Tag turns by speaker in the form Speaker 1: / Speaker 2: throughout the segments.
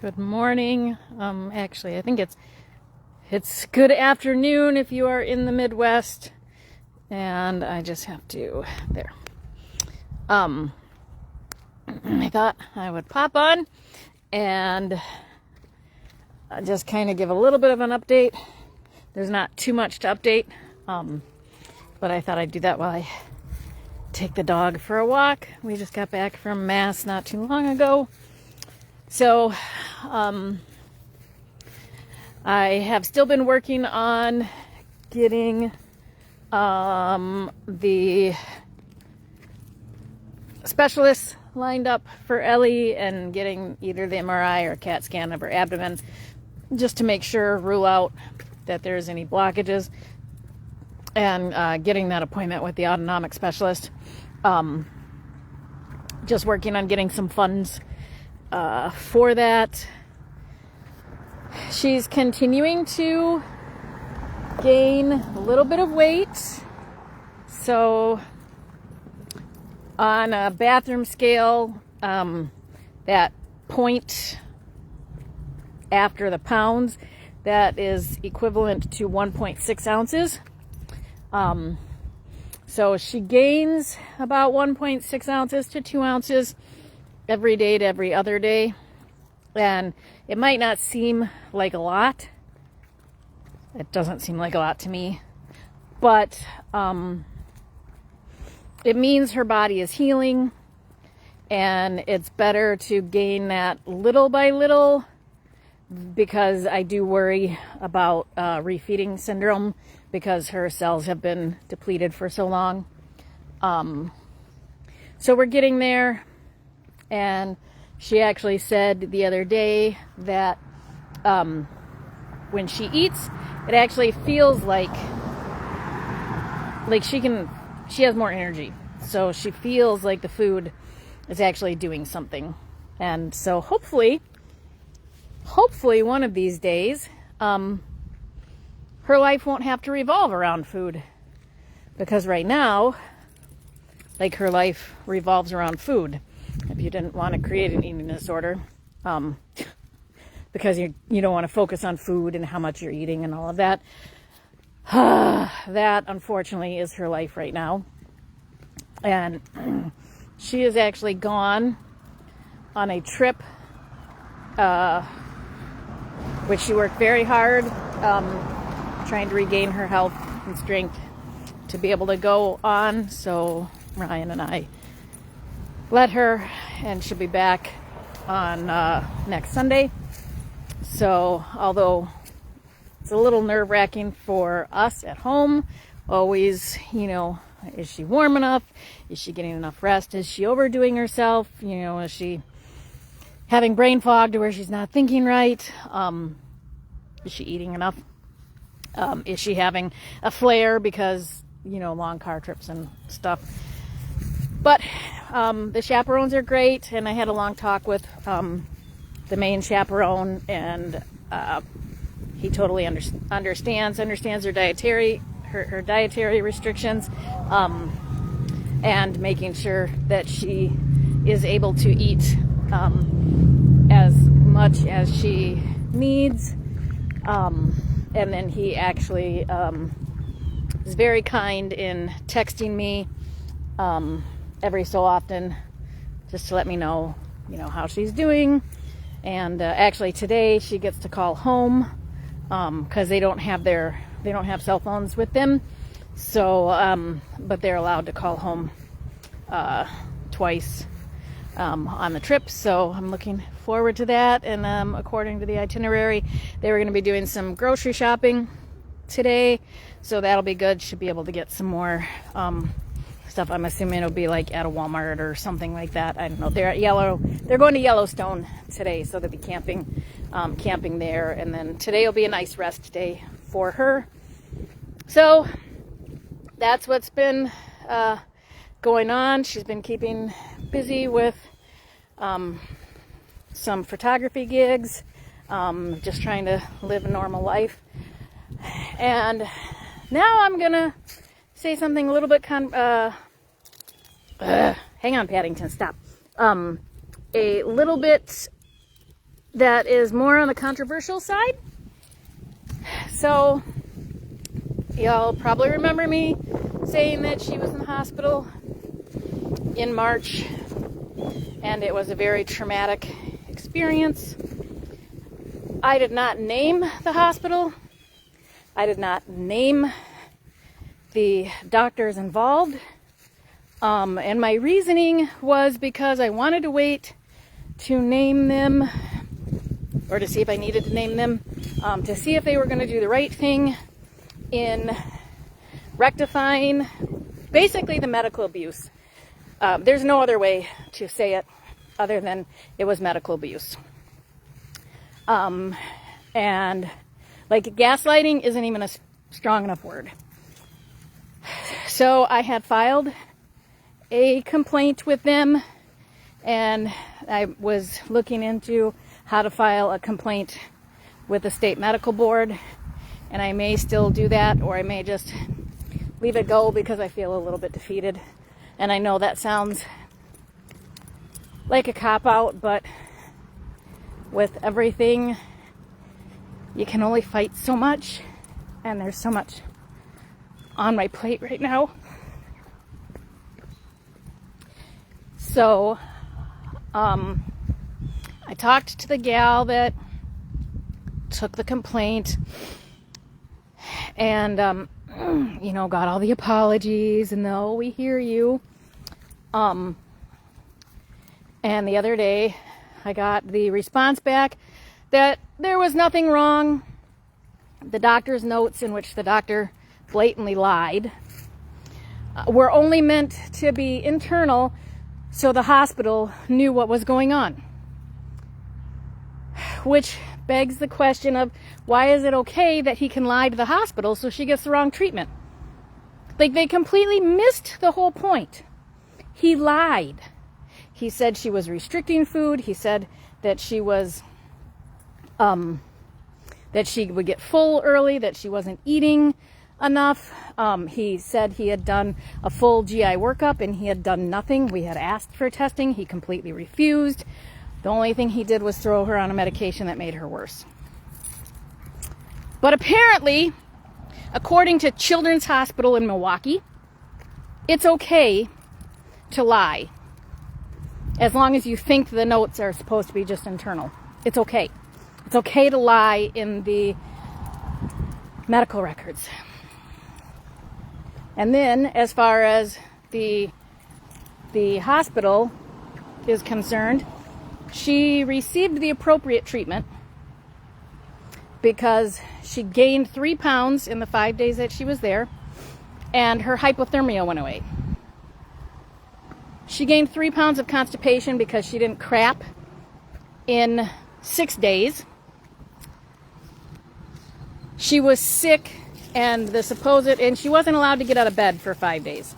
Speaker 1: Good morning. Actually, I think it's good afternoon if you are in the Midwest. And I just have to there. I thought I would pop on and just kind of give a little bit of an update. There's not too much to update, but I thought I'd do that while I take the dog for a walk. We just got back from Mass not too long ago. So, I have still been working on getting the specialists lined up for Ellie and getting either the MRI or CAT scan of her abdomen just to make sure, rule out that there's any blockages, and getting that appointment with the autonomic specialist. Just working on getting some funds for that. She's continuing to gain a little bit of weight. So on a bathroom scale, that point after the pounds, that is equivalent to 1.6 ounces. So she gains about 1.6 ounces to 2 ounces every day to every other day. And it might not seem like a lot. It doesn't seem like a lot to me. But it means her body is healing. And it's better to gain that little by little, because I do worry about refeeding syndrome because her cells have been depleted for so long. So we're getting there. And she actually said the other day that when she eats, it actually feels like she has more energy. So she feels like the food is actually doing something. And so hopefully one of these days, her life won't have to revolve around food. Because right now, like, her life revolves around food. If you didn't want to create an eating disorder, because you don't want to focus on food and how much you're eating and all of that. That, unfortunately, is her life right now. And she has actually gone on a trip, which she worked very hard, trying to regain her health and strength to be able to go on. So Ryan and I let her, and she'll be back on next Sunday. So although it's a little nerve-wracking for us at home, always, is she warm enough? Is she getting enough rest? Is she overdoing herself? Is she having brain fog to where she's not thinking right? Is she eating enough? Is she having a flare because, long car trips and stuff? But the chaperones are great, and I had a long talk with the main chaperone, and he totally understands her dietary restrictions, and making sure that she is able to eat as much as she needs. And then he actually is very kind in texting me every so often, just to let me know, how she's doing. And actually today she gets to call home, because they don't have cell phones with them. So, but they're allowed to call home twice on the trip. So I'm looking forward to that. And according to the itinerary, they were going to be doing some grocery shopping today, so that'll be good. Should be able to get some more stuff. I'm assuming it'll be like at a Walmart or something like that. I don't know. They're going to Yellowstone today, so they'll be camping there. And then today will be a nice rest day for her. So that's what's been going on. She's been keeping busy with some photography gigs, just trying to live a normal life. And now I'm gonna say something a little bit hang on, Paddington, stop. A little bit that is more on the controversial side. So, y'all probably remember me saying that she was in the hospital in March, and it was a very traumatic experience. I did not name the hospital. I did not name the doctors involved. And my reasoning was because I wanted to wait to name them, or to see if I needed to name them, to see if they were going to do the right thing in rectifying basically the medical abuse. There's no other way to say it other than it was medical abuse. And like gaslighting isn't even a strong enough word. So I had filed a complaint with them, and I was looking into how to file a complaint with the state medical board, and I may still do that, or I may just leave it go because I feel a little bit defeated. And I know that sounds like a cop-out, but with everything, you can only fight so much, and there's so much on my plate right now. So, I talked to the gal that took the complaint, and, got all the apologies, and oh, we hear you. And the other day, I got the response back that there was nothing wrong. The doctor's notes, in which the doctor blatantly lied, were only meant to be internal, so the hospital knew what was going on. Which begs the question of, why is it okay that he can lie to the hospital so she gets the wrong treatment? Like, they completely missed the whole point. He lied. He said she was restricting food. He said that she was, that she would get full early, that she wasn't eating enough. He said he had done a full GI workup and he had done nothing. We had asked for testing. He completely refused. The only thing he did was throw her on a medication that made her worse. But apparently, according to Children's Hospital in Milwaukee, it's okay to lie, as long as you think the notes are supposed to be just internal. It's okay. It's okay to lie in the medical records. And then, as far as the hospital is concerned, she received the appropriate treatment because she gained 3 pounds in the 5 days that she was there, and her hypothermia went away. She gained 3 pounds of constipation because she didn't crap in 6 days. She was sick, and she wasn't allowed to get out of bed for 5 days.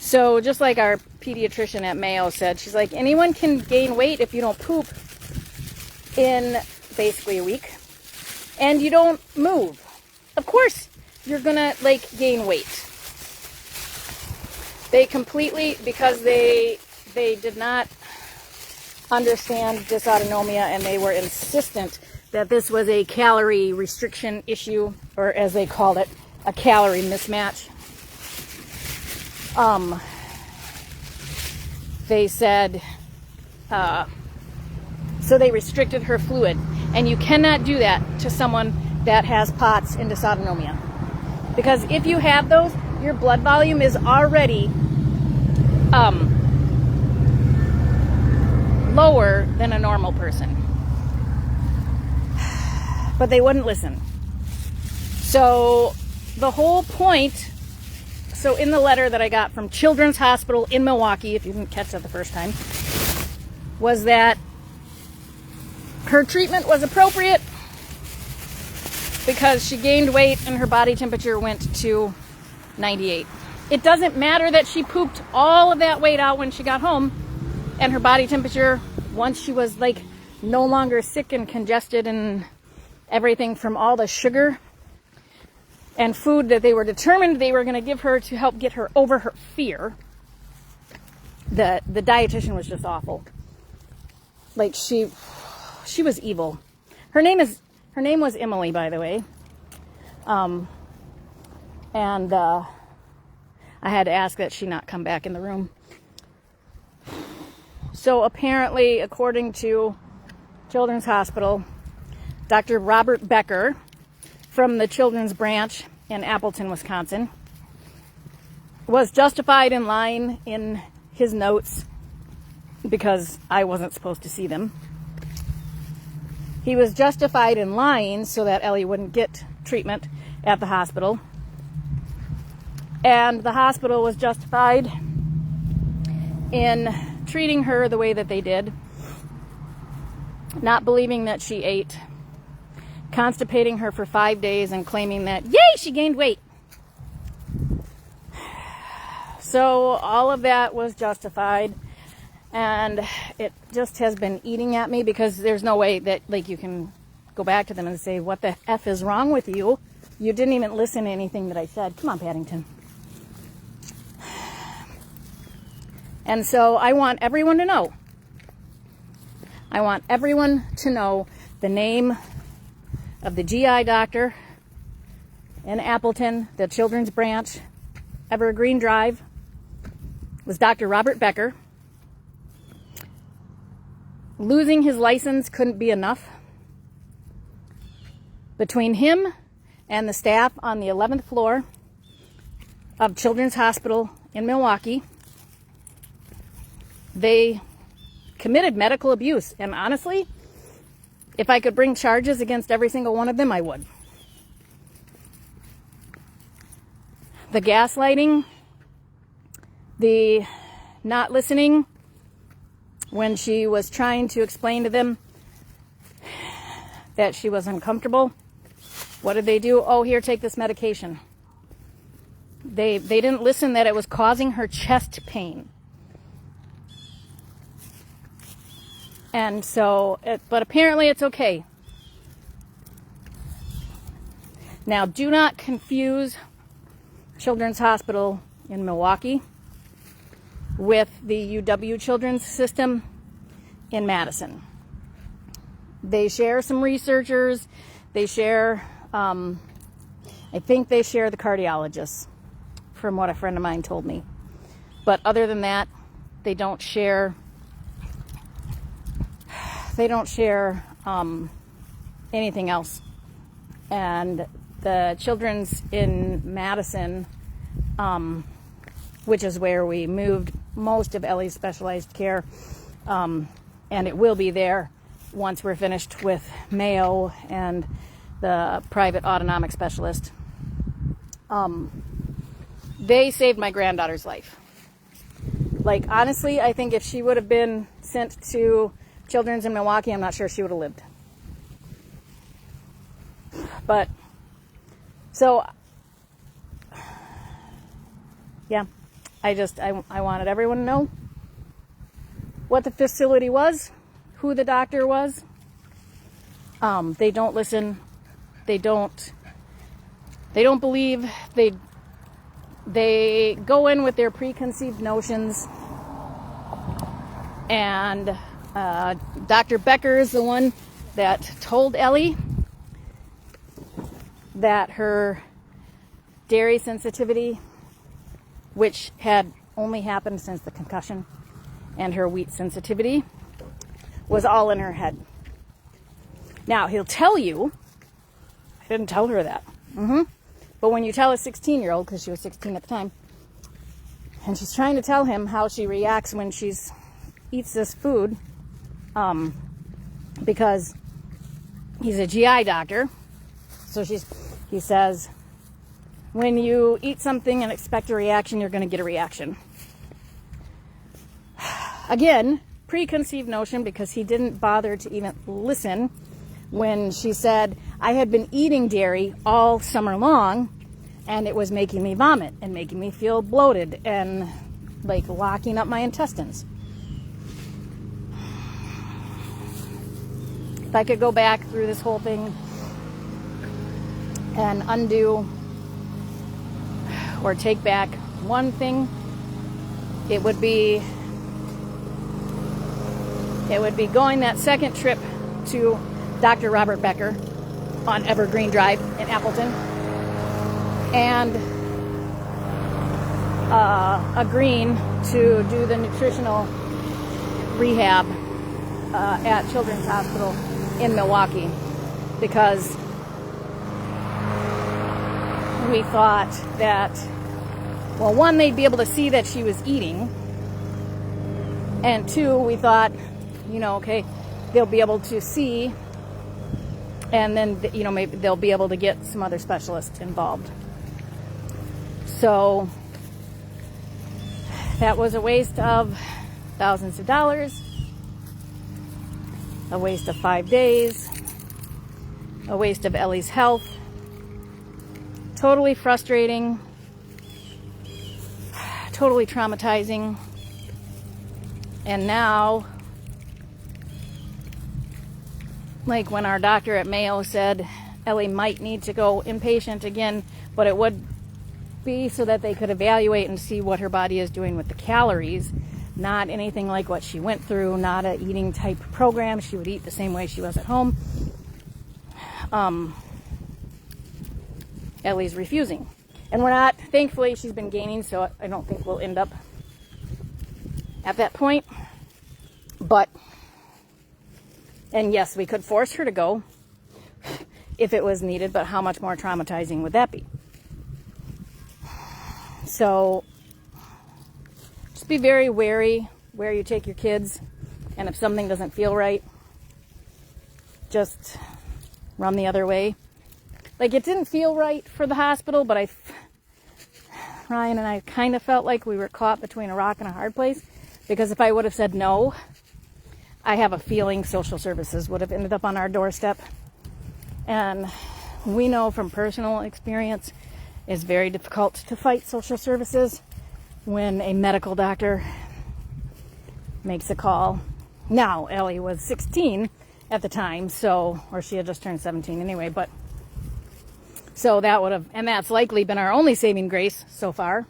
Speaker 1: So just like our pediatrician at Mayo said, she's like, anyone can gain weight if you don't poop in basically a week and you don't move. Of course you're gonna gain weight. They completely, because they did not understand dysautonomia, and they were insistent that this was a calorie restriction issue, or as they called it, a calorie mismatch. They said, so they restricted her fluid, and you cannot do that to someone that has POTS and dysautonomia, because if you have those, your blood volume is already lower than a normal person. But they wouldn't listen. So the whole point, so in the letter that I got from Children's Hospital in Milwaukee, if you didn't catch that the first time, was that her treatment was appropriate because she gained weight and her body temperature went to 98. It doesn't matter that she pooped all of that weight out when she got home, and her body temperature, once she was no longer sick and congested and everything from all the sugar and food that they were determined they were going to give her to help get her over her fear. The dietitian was just awful. she was evil. Her name was Emily, by the way. And I had to ask that she not come back in the room. So apparently, according to Children's Hospital, Dr. Robert Becker from the Children's Branch in Appleton, Wisconsin, was justified in lying in his notes because I wasn't supposed to see them. He was justified in lying so that Ellie wouldn't get treatment at the hospital. And the hospital was justified in treating her the way that they did, not believing that she ate, constipating her for 5 days and claiming that, yay, she gained weight. So all of that was justified, and it just has been eating at me because there's no way that you can go back to them and say, what the F is wrong with you? You didn't even listen to anything that I said. Come on, Paddington. And so I want everyone to know. I want everyone to know the name of the GI doctor in Appleton, the Children's Branch, Evergreen Drive, was Dr. Robert Becker. Losing his license couldn't be enough. Between him and the staff on the 11th floor of Children's Hospital in Milwaukee, they committed medical abuse. And honestly, if I could bring charges against every single one of them, I would. The gaslighting, the not listening when she was trying to explain to them that she was uncomfortable. What did they do? Oh, here, take this medication. They didn't listen that it was causing her chest pain. And so, but apparently it's okay. Now, do not confuse Children's Hospital in Milwaukee with the UW Children's System in Madison. They share some researchers. They share, I think they share the cardiologists, from what a friend of mine told me. But other than that, they don't share anything else. And the Children's in Madison, which is where we moved most of Ellie's specialized care, and it will be there once we're finished with Mayo and the private autonomic specialist. They saved my granddaughter's life. Like, honestly, I think if she would have been sent to Children's in Milwaukee, I'm not sure she would have lived. But, so, yeah, I wanted everyone to know what the facility was, who the doctor was. They don't listen. They don't believe. They go in with their preconceived notions. And Dr. Becker is the one that told Ellie that her dairy sensitivity, which had only happened since the concussion, and her wheat sensitivity was all in her head. Now, he'll tell you, I didn't tell her that. But when you tell a 16-year-old, because she was 16 at the time, and she's trying to tell him how she reacts when she eats this food, because he's a GI doctor, so he says, when you eat something and expect a reaction, you're going to get a reaction. Again, preconceived notion, because he didn't bother to even listen when she said, I had been eating dairy all summer long, and it was making me vomit and making me feel bloated and like locking up my intestines. If I could go back through this whole thing and undo or take back one thing, it would be going that second trip to Dr. Robert Becker on Evergreen Drive in Appleton, and agreeing to do the nutritional rehab at Children's Hospital in Milwaukee, because we thought that, well, one, they'd be able to see that she was eating, and two, we thought, okay, they'll be able to see, and then, maybe they'll be able to get some other specialists involved. So that was a waste of thousands of dollars, a waste of 5 days, a waste of Ellie's health. Totally frustrating, totally traumatizing. And now, like when our doctor at Mayo said Ellie might need to go inpatient again, but it would be so that they could evaluate and see what her body is doing with the calories, not anything like what she went through, not a eating type program. She would eat the same way she was at home. Ellie's refusing. And we're not, thankfully she's been gaining, so I don't think we'll end up at that point. But, and yes, we could force her to go if it was needed, but how much more traumatizing would that be? So just be very wary where you take your kids, and if something doesn't feel right, just run the other way. Like, it didn't feel right for the hospital, but Ryan and I kind of felt like we were caught between a rock and a hard place, because if I would have said no, I have a feeling social services would have ended up on our doorstep. And we know from personal experience, it's very difficult to fight social services when a medical doctor makes a call. Now, Ellie was 16 at the time, or she had just turned 17 anyway, but so that would have, and that's likely been our only saving grace so far.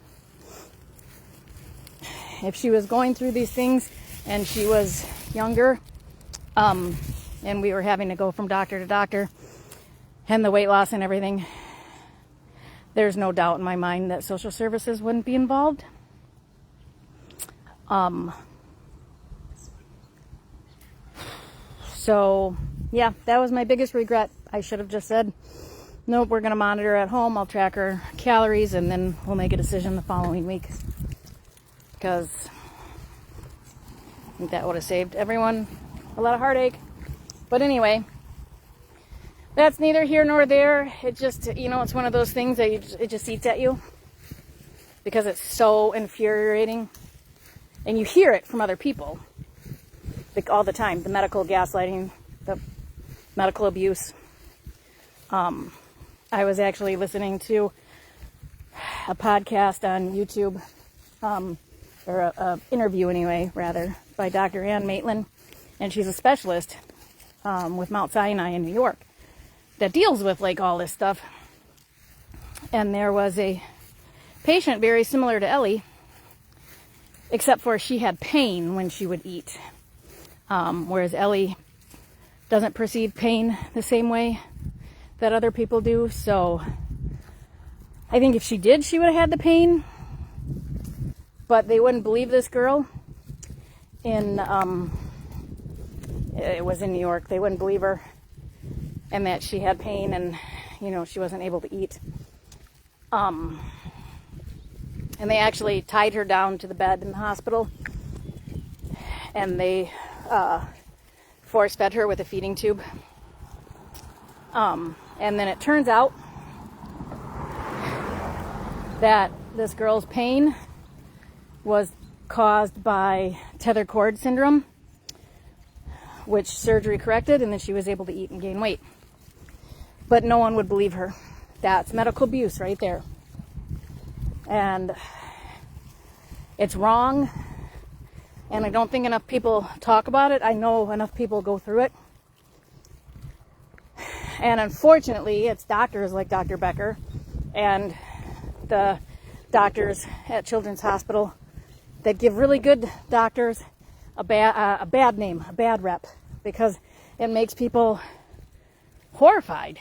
Speaker 1: If she was going through these things and she was younger, and we were having to go from doctor to doctor, and the weight loss and everything, there's no doubt in my mind that social services wouldn't be involved. So yeah, that was my biggest regret. I should have just said, nope, we're going to monitor at home. I'll track her calories, and then we'll make a decision the following week. Because I think that would have saved everyone a lot of heartache. But anyway, that's neither here nor there. It just, it's one of those things that it just eats at you, because it's so infuriating. And you hear it from other people, like, all the time. The medical gaslighting, the medical abuse. I was actually listening to a podcast on YouTube, or a interview anyway, rather, by Dr. Ann Maitland, and she's a specialist with Mount Sinai in New York that deals with like all this stuff. And there was a patient very similar to Ellie, except for she had pain when she would eat, whereas Ellie doesn't perceive pain the same way that other people do. So I think if she did, she would have had the pain, but they wouldn't believe this girl it was in New York. They wouldn't believe her, and that she had pain, and she wasn't able to eat. And they actually tied her down to the bed in the hospital, and they force fed her with a feeding tube. And then it turns out that this girl's pain was caused by tether cord syndrome, which surgery corrected, and then she was able to eat and gain weight. But no one would believe her. That's medical abuse right there. And it's wrong, and I don't think enough people talk about it. I know enough people go through it. And unfortunately, it's doctors like Dr. Becker and the doctors at Children's Hospital that give really good doctors a bad name, a bad rep, because it makes people horrified.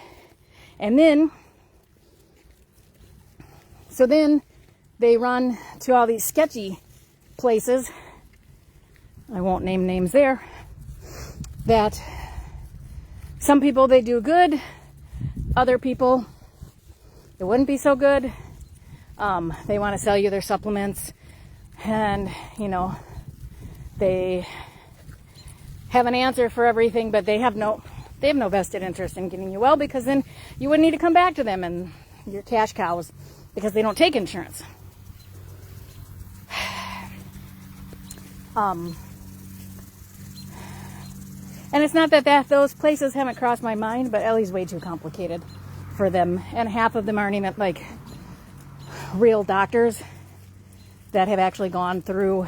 Speaker 1: And then, so then they run to all these sketchy places, I won't name names there, that some people they do good, other people it wouldn't be so good. They want to sell you their supplements, and they have an answer for everything, but they have no vested interest in getting you well, because then you wouldn't need to come back to them and your cash cows, because they don't take insurance. And it's not that those places haven't crossed my mind, but Ellie's way too complicated for them. And half of them aren't even like real doctors that have actually gone through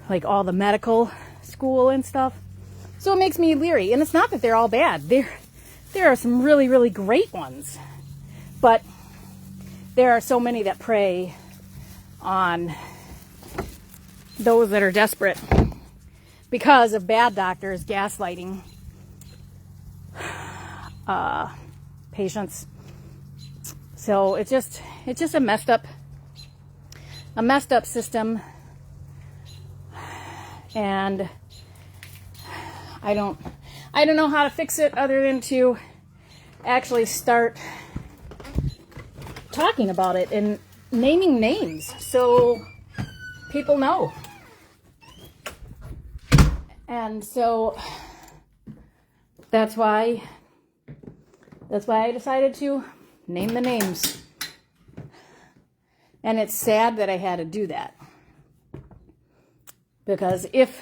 Speaker 1: like all the medical school and stuff. So it makes me leery. And it's not that they're all bad. There are some really, really great ones. But there are so many that prey on those that are desperate because of bad doctors gaslighting patients. So it's just a messed up system, and I don't know how to fix it other than to actually start talking about it and naming names so people know. And so that's why I decided to name the names. And it's sad that I had to do that, because if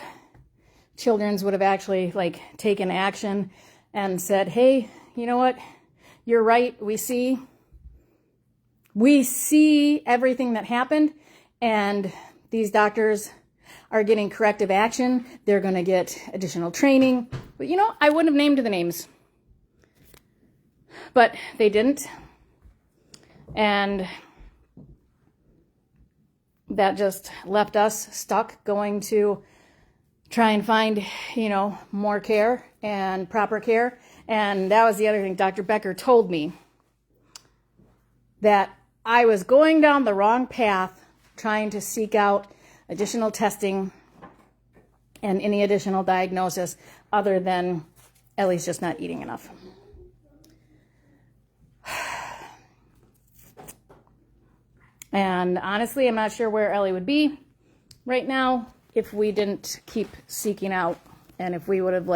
Speaker 1: Children's would have actually like taken action and said, hey, you know what, you're right, we see everything that happened, and these doctors are getting corrective action, they're going to get additional training. But I wouldn't have named the names. But they didn't. And that just left us stuck going to try and find, more care and proper care. And that was the other thing. Dr. Becker told me that I was going down the wrong path trying to seek out additional testing and any additional diagnosis other than Ellie's just not eating enough. And honestly, I'm not sure where Ellie would be right now if we didn't keep seeking out, and if we would have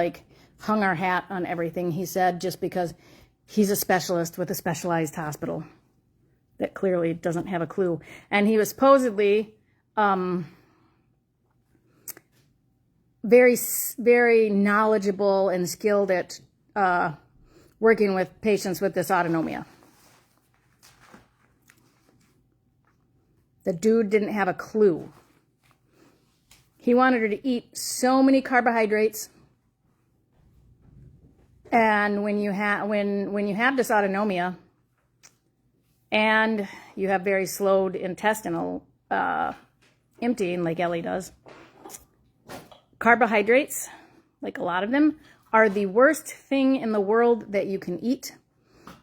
Speaker 1: hung our hat on everything he said just because he's a specialist with a specialized hospital that clearly doesn't have a clue. And he was supposedly very, very knowledgeable and skilled at working with patients with dysautonomia. The dude didn't have a clue. He wanted her to eat so many carbohydrates. And when you have dysautonomia and you have very slowed intestinal emptying like Ellie does, carbohydrates, like a lot of them, are the worst thing in the world that you can eat,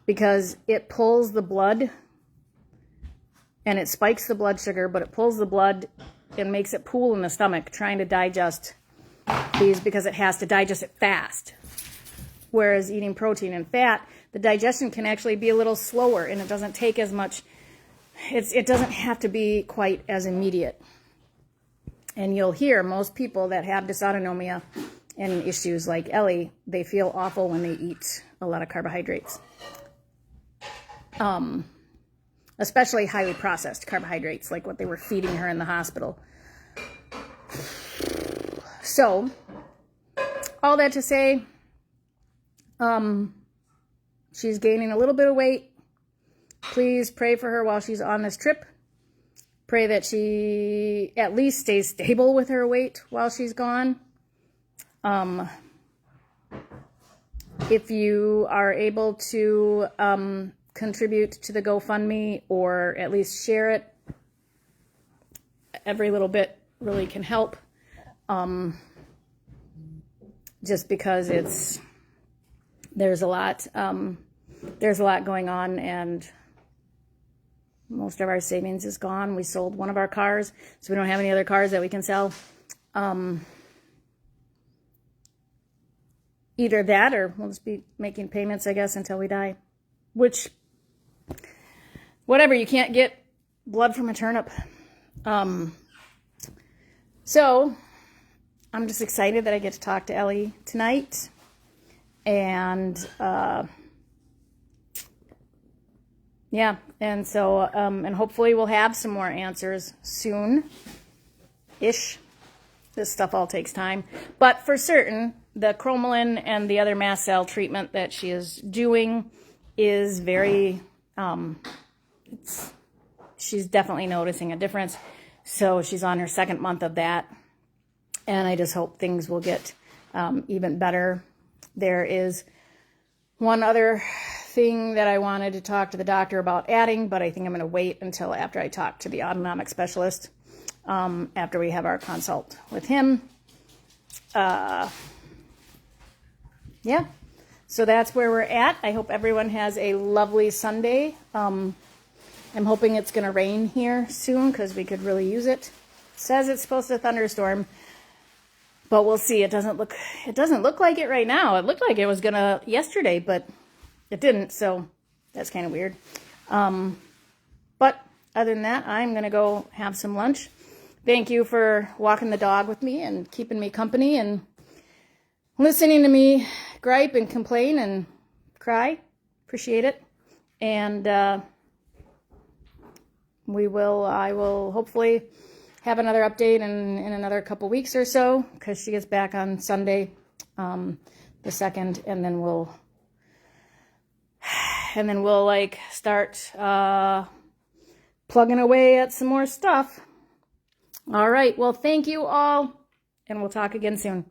Speaker 1: because it pulls the blood and it spikes the blood sugar, but it pulls the blood and makes it pool in the stomach trying to digest these, because it has to digest it fast. Whereas eating protein and fat, the digestion can actually be a little slower, and it doesn't take as much, it doesn't have to be quite as immediate. And you'll hear most people that have dysautonomia and issues like Ellie, they feel awful when they eat a lot of carbohydrates. Especially highly processed carbohydrates, like what they were feeding her in the hospital. So, all that to say, she's gaining a little bit of weight. Please pray for her while she's on this trip. Pray that she at least stays stable with her weight while she's gone. If you are able to contribute to the GoFundMe, or at least share it, every little bit really can help. just because there's a lot going on, and most of our savings is gone. We sold one of our cars, so we don't have any other cars that we can sell. Either that, or we'll just be making payments, I guess, until we die. Which, whatever, you can't get blood from a turnip. So, I'm just excited that I get to talk to Ellie tonight. And, yeah, and so, and hopefully we'll have some more answers soon-ish. This stuff all takes time. But for certain, the cromolyn and the other mast cell treatment that she is doing is very, she's definitely noticing a difference. So she's on her 2nd month of that. And I just hope things will get even better. There is one other thing that I wanted to talk to the doctor about adding, but I think I'm going to wait until after I talk to the autonomic specialist, after we have our consult with him. Yeah, so that's where we're at. I hope everyone has a lovely Sunday. I'm hoping it's going to rain here soon because we could really use it. It says it's supposed to thunderstorm, but we'll see. It doesn't look like it right now. It looked like it was going to yesterday, but it didn't, so that's kind of weird. But other than that, I'm going to go have some lunch. Thank you for walking the dog with me and keeping me company and listening to me gripe and complain and cry. Appreciate it. And I will hopefully have another update in another couple weeks or so, because she gets back on Sunday, the 2nd, and then we'll like start plugging away at some more stuff. All right. Well, thank you all, and we'll talk again soon.